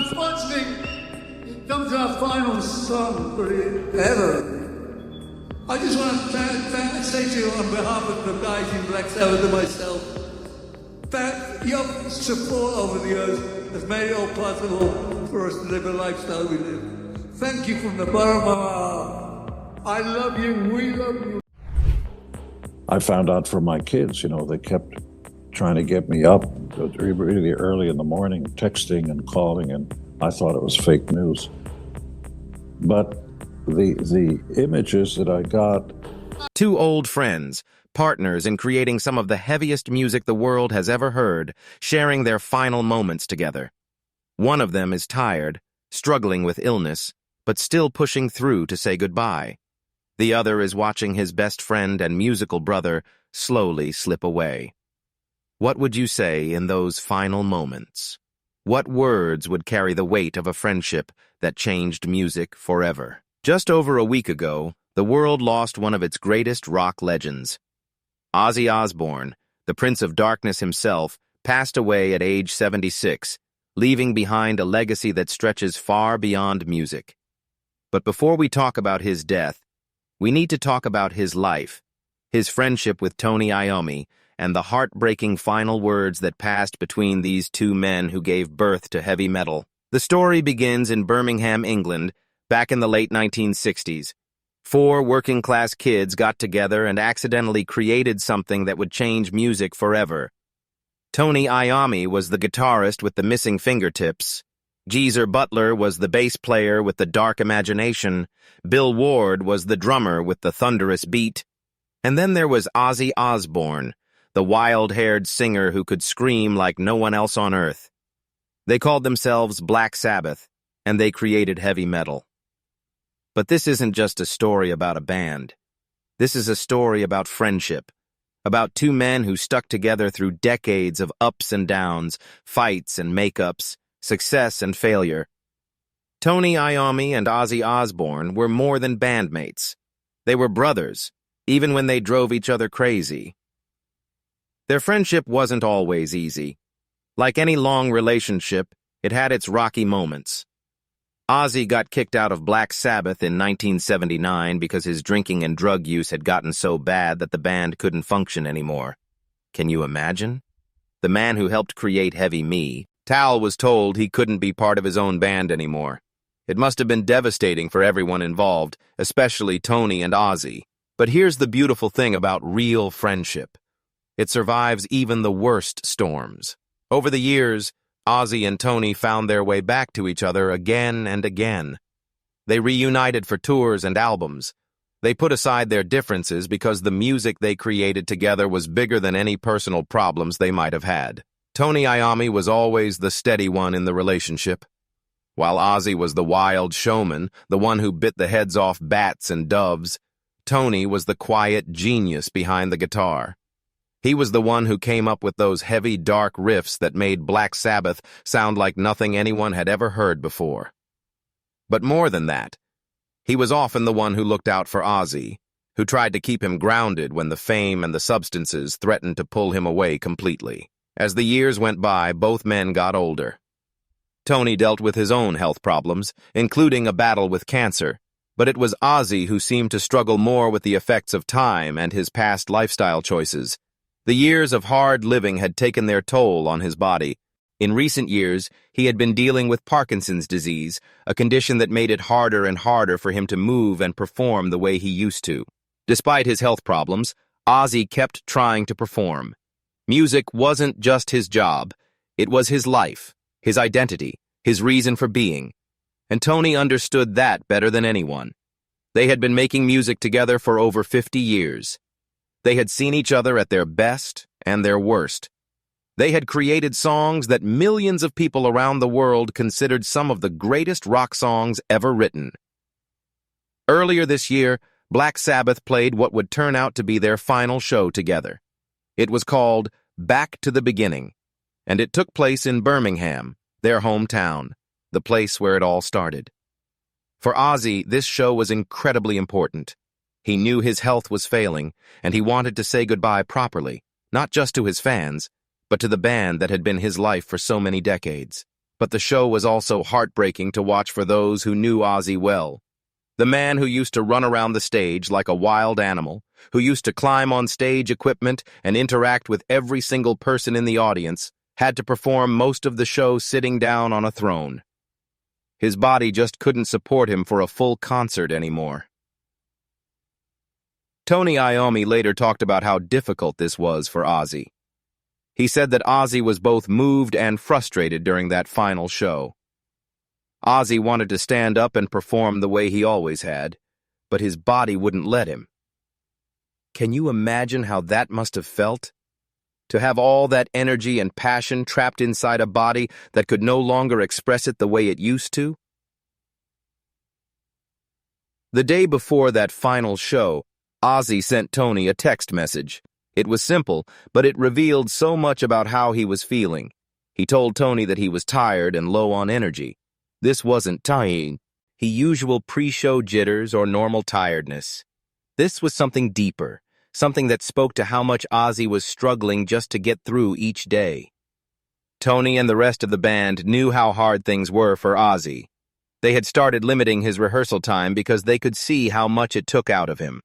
unfortunately, it comes to our final song for ever. I just want to say to you on behalf of the guys in Black Sabbath and myself, that your support over the years has made it all possible for us to live a lifestyle we live. Thank you from the bottom of our heart. I love you, we love you. I found out from my kids, they kept trying to get me up really early in the morning, texting and calling, and I thought it was fake news. But the images that I got... Two old friends, partners in creating some of the heaviest music the world has ever heard, sharing their final moments together. One of them is tired, struggling with illness, but still pushing through to say goodbye. The other is watching his best friend and musical brother slowly slip away. What would you say in those final moments? What words would carry the weight of a friendship that changed music forever? Just over a week ago, the world lost one of its greatest rock legends. Ozzy Osbourne, the Prince of Darkness himself, passed away at age 76, leaving behind a legacy that stretches far beyond music. But before we talk about his death, we need to talk about his life, his friendship with Tony Iommi, and the heartbreaking final words that passed between these two men who gave birth to heavy metal. The story begins in Birmingham, England, back in the late 1960s. Four working-class kids got together and accidentally created something that would change music forever. Tony Iommi was the guitarist with the missing fingertips. Geezer Butler was the bass player with the dark imagination. Bill Ward was the drummer with the thunderous beat. And then there was Ozzy Osbourne, the wild-haired singer who could scream like no one else on earth. They called themselves Black Sabbath, and they created heavy metal. But this isn't just a story about a band. This is a story about friendship, about two men who stuck together through decades of ups and downs, fights and makeups, success and failure. Tony Iommi and Ozzy Osbourne were more than bandmates. They were brothers, even when they drove each other crazy. Their friendship wasn't always easy. Like any long relationship, it had its rocky moments. Ozzy got kicked out of Black Sabbath in 1979 because his drinking and drug use had gotten so bad that the band couldn't function anymore. Can you imagine? The man who helped create Heavy Me, Tal, was told he couldn't be part of his own band anymore. It must have been devastating for everyone involved, especially Tony and Ozzy. But here's the beautiful thing about real friendship. It survives even the worst storms. Over the years, Ozzy and Tony found their way back to each other again and again. They reunited for tours and albums. They put aside their differences because the music they created together was bigger than any personal problems they might have had. Tony Iommi was always the steady one in the relationship, while Ozzy was the wild showman, the one who bit the heads off bats and doves. Tony was the quiet genius behind the guitar. He was the one who came up with those heavy, dark riffs that made Black Sabbath sound like nothing anyone had ever heard before. But more than that, he was often the one who looked out for Ozzy, who tried to keep him grounded when the fame and the substances threatened to pull him away completely. As the years went by, both men got older. Tony dealt with his own health problems, including a battle with cancer, but it was Ozzy who seemed to struggle more with the effects of time and his past lifestyle choices. The years of hard living had taken their toll on his body. In recent years, he had been dealing with Parkinson's disease, a condition that made it harder and harder for him to move and perform the way he used to. Despite his health problems, Ozzy kept trying to perform. Music wasn't just his job. It was his life, his identity, his reason for being. And Tony understood that better than anyone. They had been making music together for over 50 years. They had seen each other at their best and their worst. They had created songs that millions of people around the world considered some of the greatest rock songs ever written. Earlier this year, Black Sabbath played what would turn out to be their final show together. It was called Back to the Beginning, and it took place in Birmingham, their hometown, the place where it all started. For Ozzy, this show was incredibly important. He knew his health was failing, and he wanted to say goodbye properly, not just to his fans, but to the band that had been his life for so many decades. But the show was also heartbreaking to watch for those who knew Ozzy well. The man who used to run around the stage like a wild animal, who used to climb on stage equipment and interact with every single person in the audience, had to perform most of the show sitting down on a throne. His body just couldn't support him for a full concert anymore. Tony Iommi later talked about how difficult this was for Ozzy. He said that Ozzy was both moved and frustrated during that final show. Ozzy wanted to stand up and perform the way he always had, but his body wouldn't let him. Can you imagine how that must have felt? To have all that energy and passion trapped inside a body that could no longer express it the way it used to? The day before that final show, Ozzy sent Tony a text message. It was simple, but it revealed so much about how he was feeling. He told Tony that he was tired and low on energy. This wasn't tiring, usual pre-show jitters or normal tiredness. This was something deeper, something that spoke to how much Ozzy was struggling just to get through each day. Tony and the rest of the band knew how hard things were for Ozzy. They had started limiting his rehearsal time because they could see how much it took out of him.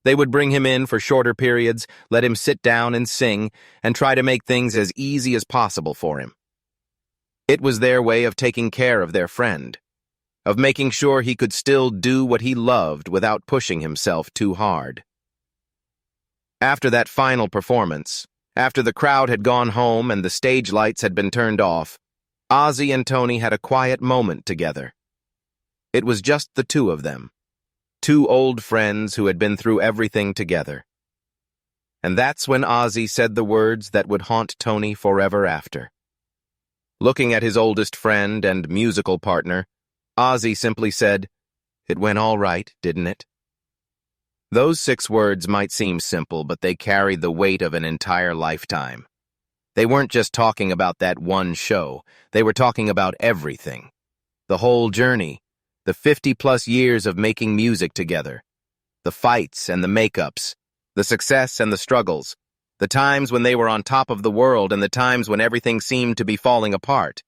They would bring him in for shorter periods, let him sit down and sing, and try to make things as easy as possible for him. It was their way of taking care of their friend, of making sure he could still do what he loved without pushing himself too hard. After that final performance, after the crowd had gone home and the stage lights had been turned off, Ozzy and Tony had a quiet moment together. It was just the two of them, two old friends who had been through everything together. And that's when Ozzy said the words that would haunt Tony forever after. Looking at his oldest friend and musical partner, Ozzy simply said, "It went all right, didn't it?" Those 6 words might seem simple, but they carried the weight of an entire lifetime. They weren't just talking about that one show, they were talking about everything. The whole journey, the 50-plus years of making music together, the fights and the makeups, the success and the struggles, the times when they were on top of the world and the times when everything seemed to be falling apart.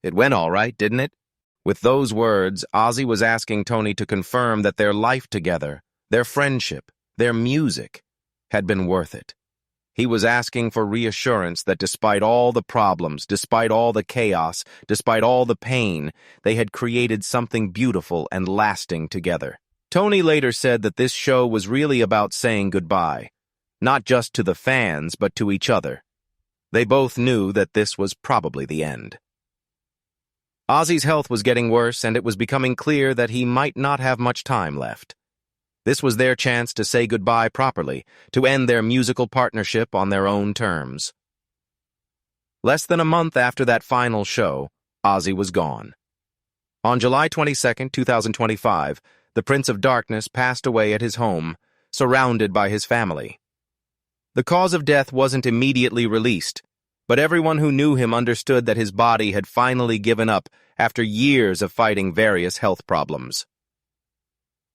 It went all right, didn't it? With those words, Ozzy was asking Tony to confirm that their life together, their friendship, their music, had been worth it. He was asking for reassurance that despite all the problems, despite all the chaos, despite all the pain, they had created something beautiful and lasting together. Tony later said that this show was really about saying goodbye, not just to the fans, but to each other. They both knew that this was probably the end. Ozzy's health was getting worse, and it was becoming clear that he might not have much time left. This was their chance to say goodbye properly, to end their musical partnership on their own terms. Less than a month after that final show, Ozzy was gone. On July 22, 2025, the Prince of Darkness passed away at his home, surrounded by his family. The cause of death wasn't immediately released, but everyone who knew him understood that his body had finally given up after years of fighting various health problems.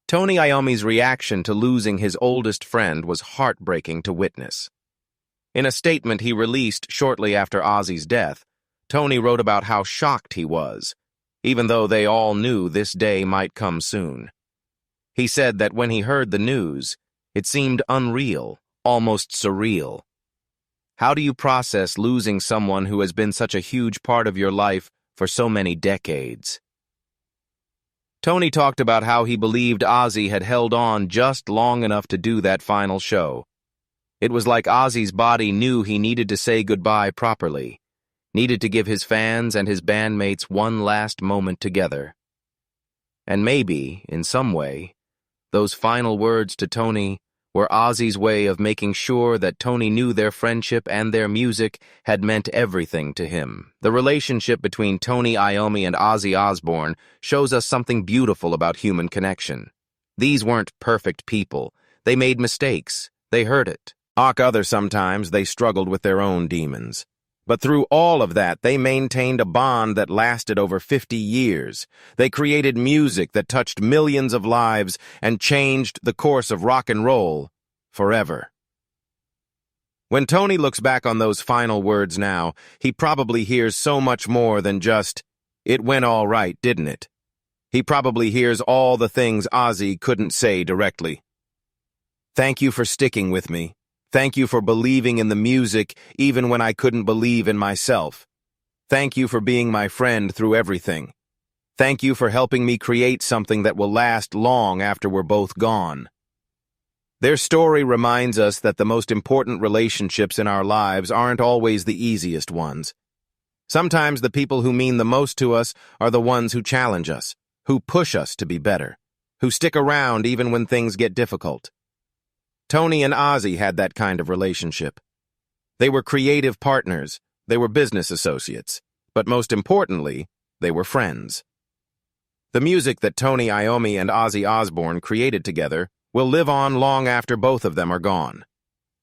Tony Iommi's reaction to losing his oldest friend was heartbreaking to witness. In a statement he released shortly after Ozzy's death, Tony wrote about how shocked he was, even though they all knew this day might come soon. He said that when he heard the news, it seemed unreal, almost surreal. How do you process losing someone who has been such a huge part of your life for so many decades? Tony talked about how he believed Ozzy had held on just long enough to do that final show. It was like Ozzy's body knew he needed to say goodbye properly, needed to give his fans and his bandmates one last moment together. And maybe, in some way, those final words to Tony were Ozzy's way of making sure that Tony knew their friendship and their music had meant everything to him. The relationship between Tony Iommi and Ozzy Osbourne shows us something beautiful about human connection. These weren't perfect people. They made mistakes. They hurt it. Sometimes they struggled with their own demons. But through all of that, they maintained a bond that lasted over 50 years. They created music that touched millions of lives and changed the course of rock and roll forever. When Tony looks back on those final words now, he probably hears so much more than just, "It went all right, didn't it?" He probably hears all the things Ozzy couldn't say directly. Thank you for sticking with me. Thank you for believing in the music even when I couldn't believe in myself. Thank you for being my friend through everything. Thank you for helping me create something that will last long after we're both gone. Their story reminds us that the most important relationships in our lives aren't always the easiest ones. Sometimes the people who mean the most to us are the ones who challenge us, who push us to be better, who stick around even when things get difficult. Tony and Ozzy had that kind of relationship. They were creative partners, they were business associates, but most importantly, they were friends. The music that Tony Iommi and Ozzy Osbourne created together will live on long after both of them are gone.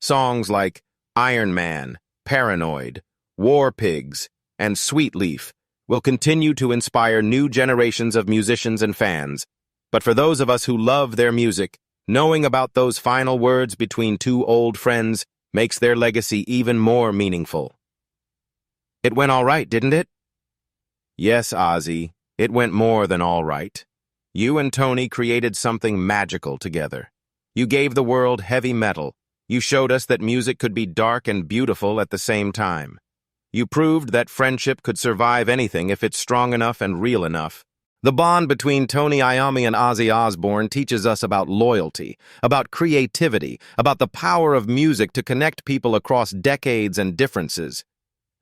Songs like Iron Man, Paranoid, War Pigs, and Sweet Leaf will continue to inspire new generations of musicians and fans. But for those of us who love their music, knowing about those final words between two old friends makes their legacy even more meaningful. It went all right, didn't it? Yes, Ozzy, it went more than all right. You and Tony created something magical together. You gave the world heavy metal. You showed us that music could be dark and beautiful at the same time. You proved that friendship could survive anything if it's strong enough and real enough. The bond between Tony Iommi and Ozzy Osbourne teaches us about loyalty, about creativity, about the power of music to connect people across decades and differences.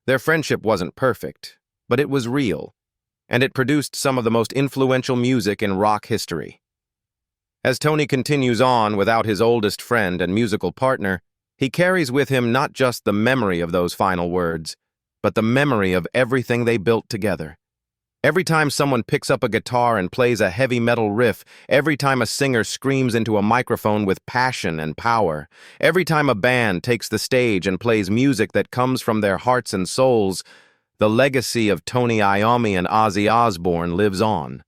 Their friendship wasn't perfect, but it was real, and it produced some of the most influential music in rock history. As Tony continues on without his oldest friend and musical partner, he carries with him not just the memory of those final words, but the memory of everything they built together. Every time someone picks up a guitar and plays a heavy metal riff, every time a singer screams into a microphone with passion and power, every time a band takes the stage and plays music that comes from their hearts and souls, the legacy of Tony Iommi and Ozzy Osbourne lives on.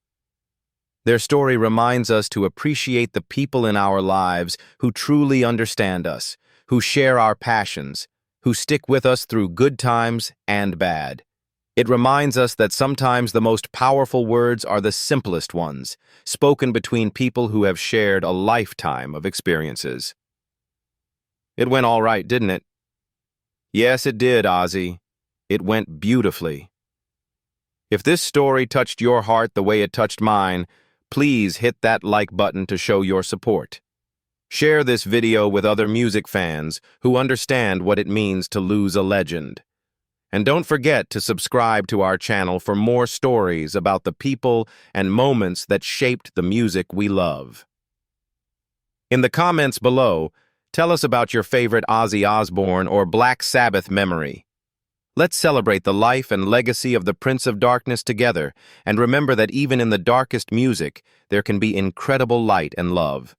Their story reminds us to appreciate the people in our lives who truly understand us, who share our passions, who stick with us through good times and bad. It reminds us that sometimes the most powerful words are the simplest ones, spoken between people who have shared a lifetime of experiences. It went all right, didn't it? Yes, it did, Ozzy. It went beautifully. If this story touched your heart the way it touched mine, please hit that like button to show your support. Share this video with other music fans who understand what it means to lose a legend. And don't forget to subscribe to our channel for more stories about the people and moments that shaped the music we love. In the comments below, tell us about your favorite Ozzy Osbourne or Black Sabbath memory. Let's celebrate the life and legacy of the Prince of Darkness together, and remember that even in the darkest music, there can be incredible light and love.